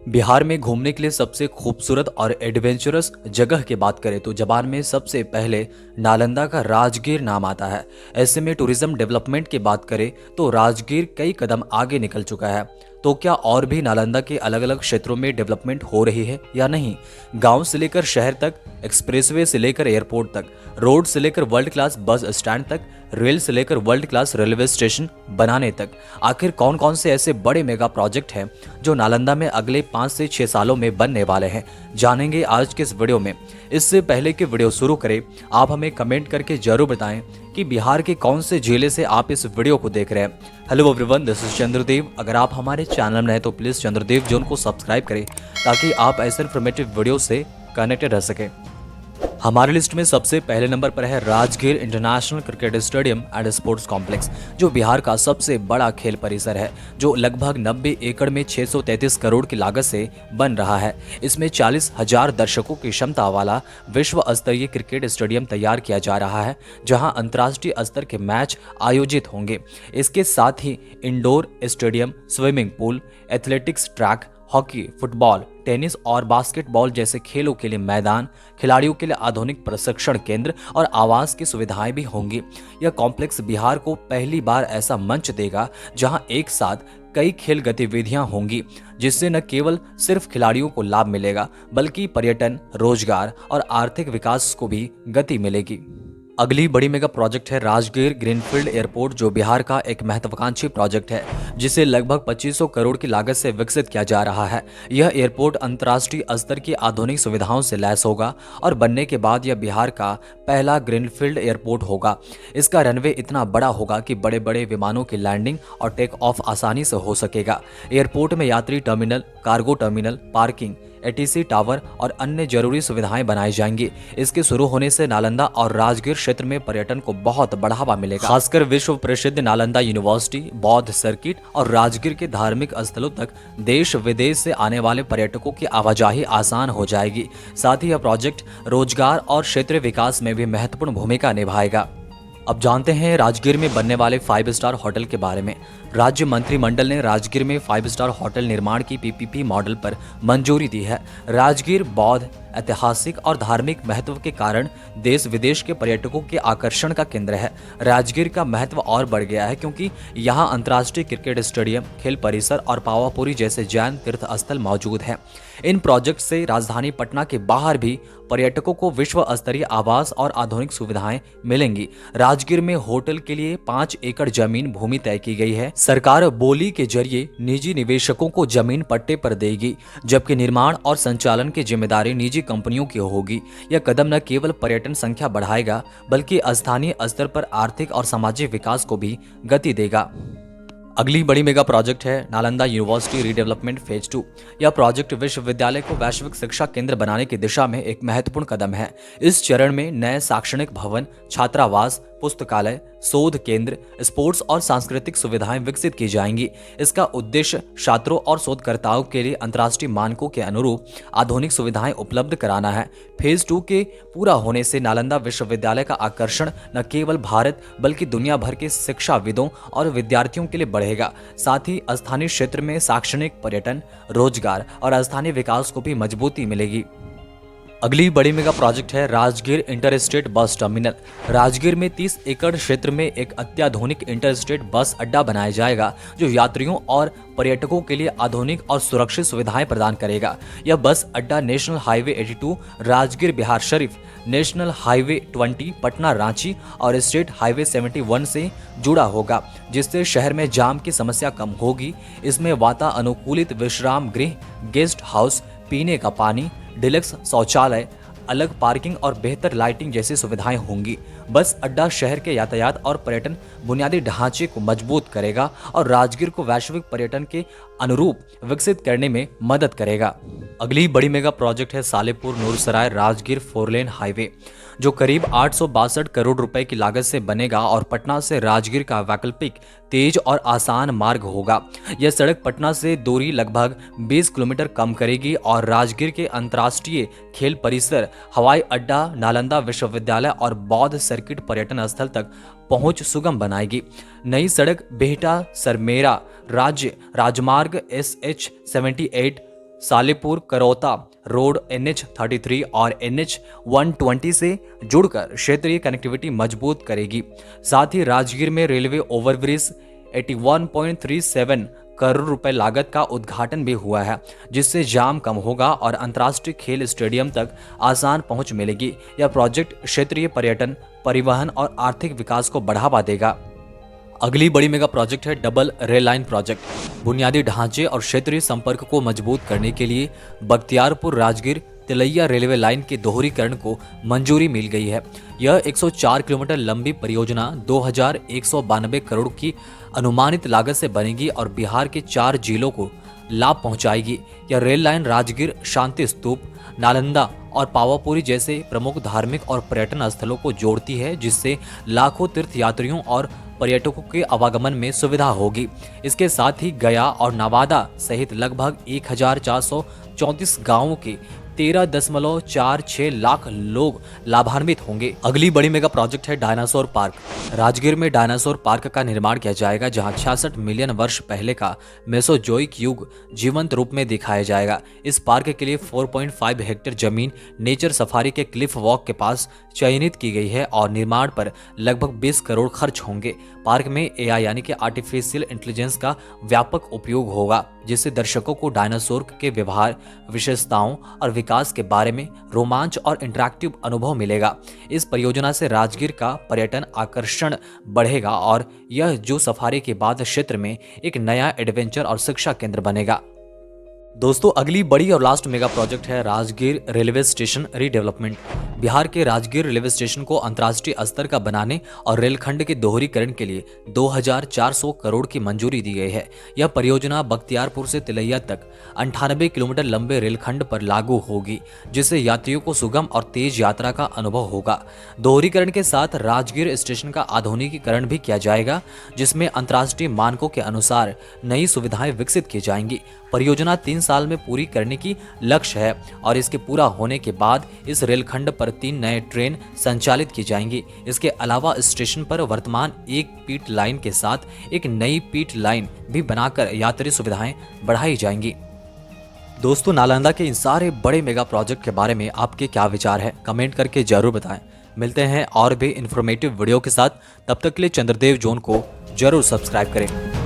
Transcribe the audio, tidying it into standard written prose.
बिहार में घूमने के लिए सबसे खूबसूरत और एडवेंचरस जगह की बात करें तो जबान में सबसे पहले नालंदा का राजगीर नाम आता है। ऐसे में टूरिज्म डेवलपमेंट की बात करें तो राजगीर कई कदम आगे निकल चुका है। तो क्या और भी नालंदा के अलग अलग क्षेत्रों में डेवलपमेंट हो रही है या नहीं? गांव से लेकर शहर तक, एक्सप्रेसवे से लेकर एयरपोर्ट तक, रोड से लेकर वर्ल्ड क्लास बस स्टैंड तक, रेल से लेकर वर्ल्ड क्लास रेलवे स्टेशन बनाने तक, आखिर कौन कौन से ऐसे बड़े मेगा प्रोजेक्ट हैं जो नालंदा में अगले 5 से 6 सालों में बनने वाले हैं, जानेंगे आज के इस वीडियो में। इससे पहले कि वीडियो शुरू करें, आप हमें कमेंट करके जरूर बताएं कि बिहार के कौन से जिले से आप इस वीडियो को देख रहे हैं। Hello everyone, this is Chandradev. अगर आप हमारे चैनल में हैं तो प्लीज चंद्रदेव जोन को सब्सक्राइब करें ताकि आप ऐसे इन्फॉर्मेटिव वीडियो से कनेक्टेड रह सकें। हमारे लिस्ट में सबसे पहले नंबर पर है Rajgir international cricket stadium and sports complex, जो बिहार का सबसे बड़ा खेल परिसर है, जो लगभग 90 एकड़ में 633 करोड़ की लागत से बन रहा है। इसमें 40,000 दर्शकों की क्षमता वाला विश्व स्तरीय क्रिकेट स्टेडियम तैयार किया जा रहा है, जहां अंतर्राष्ट्रीय स्तर के मैच आयोजित होंगे। इसके साथ ही indoor stadium, swimming pool, athletics track, hockey, football, tennis और बास्केटबॉल जैसे खेलों के लिए मैदान, खिलाड़ियों के लिए आधुनिक प्रशिक्षण केंद्र और आवास की सुविधाएं भी होंगी। यह कॉम्प्लेक्स बिहार को पहली बार ऐसा मंच देगा जहां एक साथ कई खेल गतिविधियां होंगी, जिससे न केवल सिर्फ खिलाड़ियों को लाभ मिलेगा बल्कि पर्यटन, रोजगार और आर्थिक विकास को भी गति मिलेगी। अगली बड़ी मेगा प्रोजेक्ट है राजगीर ग्रीनफील्ड एयरपोर्ट, जो बिहार का एक महत्वाकांक्षी प्रोजेक्ट है, जिसे लगभग 2500 करोड़ की लागत से विकसित किया जा रहा है। यह एयरपोर्ट अंतर्राष्ट्रीय स्तर की आधुनिक सुविधाओं से लैस होगा और बनने के बाद यह बिहार का पहला ग्रीनफील्ड एयरपोर्ट होगा। इसका रनवे इतना बड़ा होगा कि बड़े बड़े विमानों की लैंडिंग और टेक ऑफ आसानी से हो सकेगा। एयरपोर्ट में यात्री terminal, cargo terminal, parking, ATC tower और अन्य जरूरी सुविधाएं बनाई जाएंगी। इसके शुरू होने से नालंदा और राजगीर क्षेत्र में पर्यटन को बहुत बढ़ावा मिलेगा। खासकर विश्व प्रसिद्ध नालंदा यूनिवर्सिटी, बौद्ध सर्किट और राजगीर के धार्मिक स्थलों तक देश विदेश से आने वाले पर्यटकों की आवाजाही आसान हो जाएगी। साथ ही यह प्रोजेक्ट रोजगार और क्षेत्रीय विकास में भी महत्वपूर्ण भूमिका निभाएगा। अब जानते हैं राजगीर में बनने वाले 5 स्टार होटल के बारे में। राज्य मंत्रिमंडल ने राजगीर में 5 स्टार होटल निर्माण की पीपीपी मॉडल पर मंजूरी दी है। राजगीर बौद्ध, ऐतिहासिक और धार्मिक महत्व के कारण देश विदेश के पर्यटकों के आकर्षण का केंद्र है। राजगीर का महत्व और बढ़ गया है क्योंकि यहाँ अंतर्राष्ट्रीय क्रिकेट स्टेडियम, खेल परिसर और पावापुरी जैसे जैन तीर्थ स्थल मौजूद हैं। इन प्रोजेक्ट से राजधानी पटना के बाहर भी पर्यटकों को विश्व स्तरीय आवास और आधुनिक सुविधाएं मिलेंगी। राजगीर में होटल के लिए 5 एकड़ जमीन भूमि तय की गई है। सरकार बोली के जरिए निजी निवेशकों को जमीन पट्टे पर देगी, जबकि निर्माण और संचालन की जिम्मेदारी निजी कंपनियों की होगी। यह कदम न केवल पर्यटन संख्या बढ़ाएगा बल्कि स्थानीय स्तर पर आर्थिक और सामाजिक विकास को भी गति देगा। अगली बड़ी मेगा प्रोजेक्ट है नालंदा यूनिवर्सिटी रीडेवलपमेंट फेज 2। यह प्रोजेक्ट विश्वविद्यालय को वैश्विक शिक्षा केंद्र बनाने की दिशा में एक महत्वपूर्ण कदम है। इस चरण में नए शैक्षणिक भवन, छात्रावास, पुस्तकालय, शोध केंद्र, स्पोर्ट्स और सांस्कृतिक सुविधाएं विकसित की जाएंगी। इसका उद्देश्य छात्रों और शोधकर्ताओं के लिए अंतर्राष्ट्रीय मानकों के अनुरूप आधुनिक सुविधाएं उपलब्ध कराना है। फेज 2 के पूरा होने से नालंदा विश्वविद्यालय का आकर्षण न केवल भारत बल्कि दुनिया भर के शिक्षाविदों और विद्यार्थियों के लिए बढ़ेगा। साथ ही स्थानीय क्षेत्र में शैक्षणिक, पर्यटन, रोजगार और स्थानीय विकास को भी मजबूती मिलेगी। अगली बड़ी मेगा प्रोजेक्ट है Rajgir interstate bus terminal. Rajgir में 30 एकड़ क्षेत्र में एक अत्याधुनिक इंटरस्टेट बस अड्डा बनाया जाएगा, जो यात्रियों और पर्यटकों के लिए आधुनिक और सुरक्षित सुविधाएं प्रदान करेगा। यह बस अड्डा national highway 82 Rajgir Bihar Sharif, national highway 20 Patna Ranchi और स्टेट हाईवे 71 से जुड़ा होगा, जिससे शहर में जाम की समस्या कम होगी। इसमें वातानुकूलित विश्राम गृह, गेस्ट हाउस, पीने का पानी, डिलक्स शौचालय, अलग पार्किंग और बेहतर लाइटिंग जैसी सुविधाएं होंगी। बस अड्डा शहर के यातायात और पर्यटन बुनियादी ढांचे को मजबूत करेगा और राजगीर को वैश्विक पर्यटन के अनुरूप विकसित करने में मदद करेगा। अगली बड़ी मेगा प्रोजेक्ट है सालेपुर नूरसराय राजगीर 4 लेन हाईवे, जो करीब 862 करोड़ रुपए की लागत से बनेगा और पटना से राजगीर का वैकल्पिक, तेज और आसान मार्ग होगा। यह सड़क पटना से दूरी लगभग 20 किलोमीटर कम करेगी और राजगीर के अंतर्राष्ट्रीय खेल परिसर, हवाई अड्डा, नालंदा विश्वविद्यालय और बौद्ध सर्किट पर्यटन स्थल तक पहुंच सुगम बनाएगी। नई सड़क बिहटा सरमेरा राज्य राजमार्ग SH 78 सालेपुर करौता रोड NH-33 और NH-120 से जुड़कर क्षेत्रीय कनेक्टिविटी मजबूत करेगी। साथ ही राजगीर में रेलवे ओवरब्रिज 81.37 करोड़ रुपए लागत का उद्घाटन भी हुआ है, जिससे जाम कम होगा और अंतर्राष्ट्रीय खेल स्टेडियम तक आसान पहुंच मिलेगी। यह प्रोजेक्ट क्षेत्रीय पर्यटन, परिवहन और आर्थिक विकास को बढ़ावा देगा। अगली बड़ी मेगा प्रोजेक्ट है डबल रेल लाइन प्रोजेक्ट। बुनियादी ढांचे और क्षेत्रीय संपर्क को मजबूत करने के लिए बख्तियारपुर राजगीर तिलैया रेलवे लाइन के दोहरीकरण को मंजूरी मिल गई है। यह 104 किलोमीटर लंबी परियोजना 2192 करोड़ की अनुमानित लागत से बनेगी और बिहार के 4 जिलों को लाभ पहुंचाएगी। यह रेल लाइन राजगीर, शांति स्तूप, नालंदा और पावापुरी जैसे प्रमुख धार्मिक और पर्यटन स्थलों को जोड़ती है, जिससे लाखों तीर्थयात्रियों और पर्यटकों के आवागमन में सुविधा होगी। इसके साथ ही गया और नवादा सहित लगभग 1434 गांवों के 13.46 लाख लोग लाभान्वित होंगे। अगली बड़ी मेगा प्रोजेक्ट है डायनासोर पार्क। राजगीर में डायनासोर पार्क का निर्माण किया जाएगा, जहां 66 मिलियन वर्ष पहले का मेसोजोइक युग जीवंत रूप में दिखाया जाएगा। इस पार्क के लिए 4.5 हेक्टेयर जमीन नेचर सफारी के क्लिफ वॉक के पास चयनित की गई है और निर्माण पर लगभग 20 करोड़ खर्च होंगे। पार्क में AI यानी कि आर्टिफिशियल इंटेलिजेंस का व्यापक उपयोग होगा, जिससे दर्शकों को डायनासोर के व्यवहार, विशेषताओं और विकास के बारे में रोमांच और इंटरैक्टिव अनुभव मिलेगा। इस परियोजना से राजगीर का पर्यटन आकर्षण बढ़ेगा और यह जू सफारी के बाद क्षेत्र में एक नया एडवेंचर और शिक्षा केंद्र बनेगा। दोस्तों, अगली बड़ी और लास्ट मेगा प्रोजेक्ट है Rajgir railway station redevelopment. Bihar के राजगीर रेलवे स्टेशन को अंतर्राष्ट्रीय स्तर का बनाने और रेलखंड के दोहरीकरण के लिए 2400 करोड़ की मंजूरी दी गई है। यह परियोजना बख्तियारपुर से तिलैया तक 98 किलोमीटर लंबे रेलखंड पर लागू होगी, जिससे यात्रियों को सुगम और तेज यात्रा का अनुभव होगा। दोहरीकरण के साथ राजगीर स्टेशन का आधुनिकीकरण भी किया जाएगा, जिसमें अंतर्राष्ट्रीय मानकों के अनुसार नई सुविधाएं विकसित की जाएंगी। परियोजना 3 साल में पूरी करने की लक्ष्य है और इसके पूरा होने के बाद इस रेलखंड पर 3 नए ट्रेन संचालित की जाएंगी। इसके अलावा स्टेशन पर वर्तमान एक पीट लाइन के साथ एक नई पीट लाइन भी बनाकर यात्री सुविधाएं बढ़ाई जाएंगी। दोस्तों, नालंदा के इन सारे बड़े मेगा प्रोजेक्ट के बारे में आपके क्या विचार है, कमेंट करके जरूर बताएं। मिलते हैं और भी इंफॉर्मेटिव वीडियो के साथ। तब तक के लिए चंद्रदेव जोन को जरूर सब्सक्राइब करें।